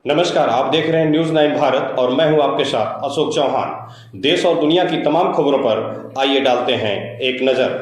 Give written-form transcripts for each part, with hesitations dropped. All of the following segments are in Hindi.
नमस्कार, आप देख रहे हैं न्यूज़ 9 भारत और मैं हूं आपके साथ अशोक चौहान। देश और दुनिया की तमाम खबरों पर आइए डालते हैं एक नजर।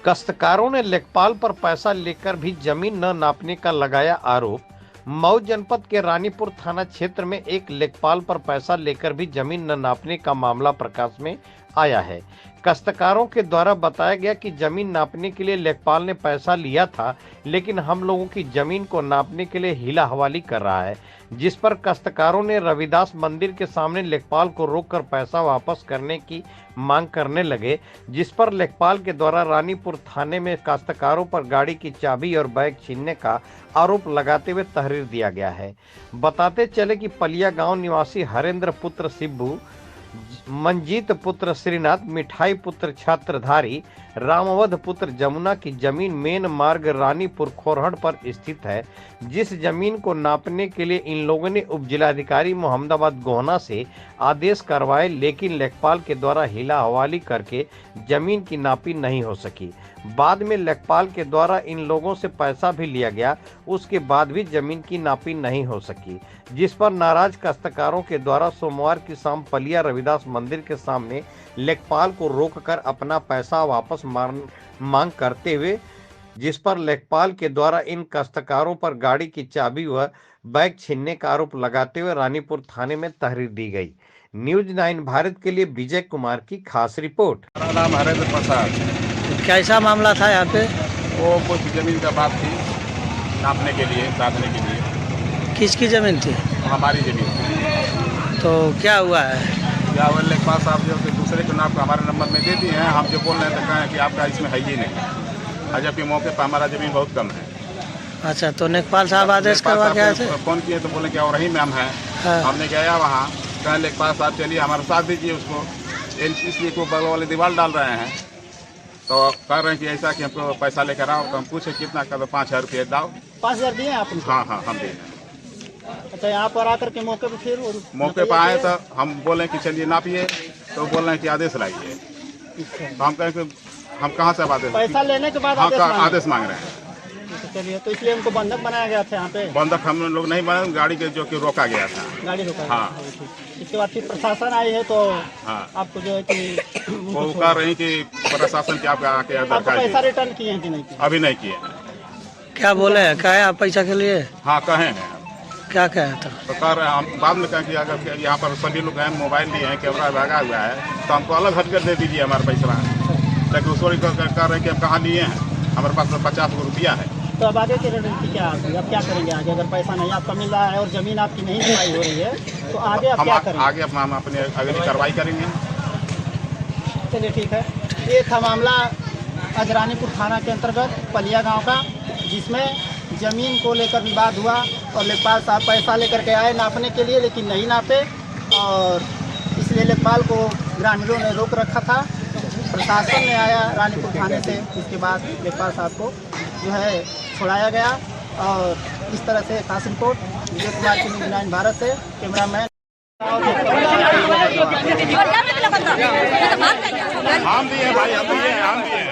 काश्तकारों ने लेखपाल पर पैसा लेकर भी जमीन न नापने का लगाया आरोप। मऊ जनपद के रानीपुर थाना क्षेत्र में एक लेखपाल पर पैसा लेकर भी जमीन न नापने का मामला प्रकाश में आया है। काश्तकारों के द्वारा बताया गया कि जमीन नापने के लिए लेखपाल ने पैसा लिया था, लेकिन हम लोगों की जमीन को नापने के लिए हीला हवाली कर रहा है, जिस पर काश्तकारों ने रविदास मंदिर के सामने लेखपाल को रोककर पैसा वापस करने की मांग करने लगे, जिस पर लेखपाल के द्वारा रानीपुर थाने में काश्तकारों पर गाड़ी की चाबी और बैग छीनने का आरोप लगाते हुए तहरीर दिया गया है। बताते चले कि पलिया गांव निवासी हरेंद्र पुत्र शिब्बू, मंजीत पुत्र श्रीनाथ, मिठाई पुत्र छात्रधारी, रामवध पुत्र जमुना की जमीन मेन मार्ग रानीपुर खोरहड़ पर स्थित है, जिस जमीन को नापने के लिए इन लोगों ने उप जिलाधिकारी मोहम्मदाबाद गोहना से आदेश करवाए, लेकिन लेखपाल के द्वारा हीला हवाली करके जमीन की नापी नहीं हो सकी। बाद में लेखपाल के द्वारा इन लोगों से पैसा भी लिया गया, उसके बाद भी जमीन की नापी नहीं हो सकी, जिस पर नाराज काश्तकारों के द्वारा सोमवार की शाम पलिया रविदास मंदिर के सामने लेखपाल को रोककर अपना पैसा वापस मांग करते हुए, जिस पर लेखपाल के द्वारा इन काश्तकारों पर गाड़ी की चाबी व बैग छीनने का आरोप लगाते हुए रानीपुर थाने में तहरीर दी गई। न्यूज़ 9 भारत के लिए विजय कुमार की खास रिपोर्ट। मेरा नाम हरेंद्र प्रसाद। कैसा मामला था यहाँ पे? वो कुछ जमीन का बात थी नापने के लिए, साधने के लिए। किसकी जमीन थी? हमारी जमीन थी। तो क्या हुआ है? क्या वो लेखपाल साहब जो कि दूसरे को नाप हमारे नंबर में दे दिए हैं, हम जो बोल रहे हैं तो कहें कि आपका इसमें है ही नहीं, जबकि मौके पर हमारा जमीन बहुत कम है। अच्छा, तो लेखपाल साहब आदेश करवा के आए थे? फोन किए तो बोले कि और ही मैम है। हाँ। हमने गया वहाँ, कहें लेखपाल साहब चलिए हमारे साथ दीजिए उसको, इसलिए को बगल वाले दीवार डाल रहे हैं। तो कह रहे हैं कि ऐसा कि हमको पैसा लेकर आओ। तो हम पूछे कितना का, तो 5,000 रुपये दाओ। 5,000 दिए आप? हाँ हम दिए। अच्छा, यहाँ पर आकर के मौके पर फिर मौके पर आए तो हम बोले कि चलिए नापिए, तो बोल रहे हैं कि आदेश लाइए। तो हम कहें कि हम कहाँ से अब आदेश? पैसा लेने के बाद आदेश मांग रहे हैं। चलिए, तो इसलिए उनको बंधक बनाया गया था यहाँ पे? बंधक हम लोग नहीं बनाए, गाड़ी के जो कि रोका गया था। गाड़ी रोका? हाँ। इसके बाद फिर प्रशासन आई है तो हाँ, आपको जो है कि वो कह रही कि प्रशासन के आपका आके पैसा रिटर्न किए हैं कि नहीं किए? अभी नहीं किए हैं। क्या बोले हैं? कहे आप पैसा के लिए? हाँ कहे हैं। क्या कहे था? तो कह रहे हैं, हम बाद में कहें कि अगर यहाँ पर सभी लोग हैं, मोबाइल लिए हैं, कैमरा लगा हुआ है, तो हमको अलग हट कर दे दीजिए हमारा पैसा। लेकिन उस वही कह रहे हैं कि हम कहाँ लिए हैं, हमारे पास तो 50 रुपया है। तो अब आगे की रणनीति क्या होगी? अब क्या करेंगे आगे? अगर पैसा नहीं आपका मिल रहा है और जमीन आपकी नहीं जुताई हो रही है, तो आगे आप क्या करेंगे? आगे हम अपने अगली कार्रवाई करेंगे। चलिए ठीक है। ये था मामला रानीपुर थाना के अंतर्गत पलिया गांव का, जिसमें ज़मीन को लेकर विवाद हुआ और लेखपाल साहब पैसा लेकर के आए नापने के लिए, लेकिन नहीं नापे, और इसलिए लेखपाल को ग्रामीणों ने रोक रखा था। प्रशासन ने आया रानीपुर थाने से, इसके बाद लेखपाल साहब को जो है छुड़ाया गया। और इस तरह से खास रिपोर्ट विजय कुमार की न्यूज़ 9 भारत से, कैमरामैन। हम दिए भाई, हम दिए।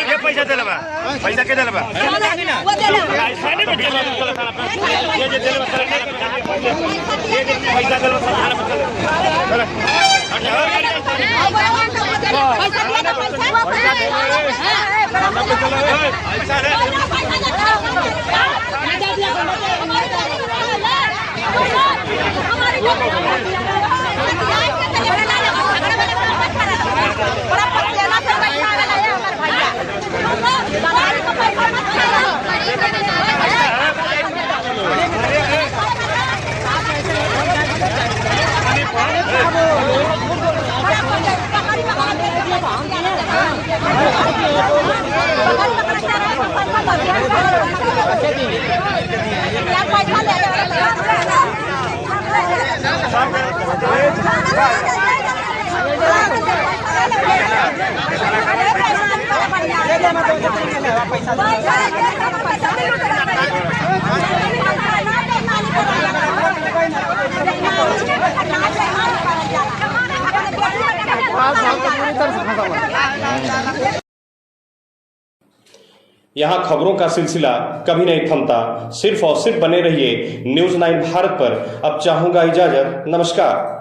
ये पैसा दे लबा, पैसा के दे लबा, Hãy subscribe cho kênh Ghiền Mì Gõ để không bỏ lỡ những video hấp dẫn। यहाँ खबरों का सिलसिला कभी नहीं थमता। सिर्फ और सिर्फ बने रहिए न्यूज़ 9 भारत पर। अब चाहूंगा इजाजत। नमस्कार।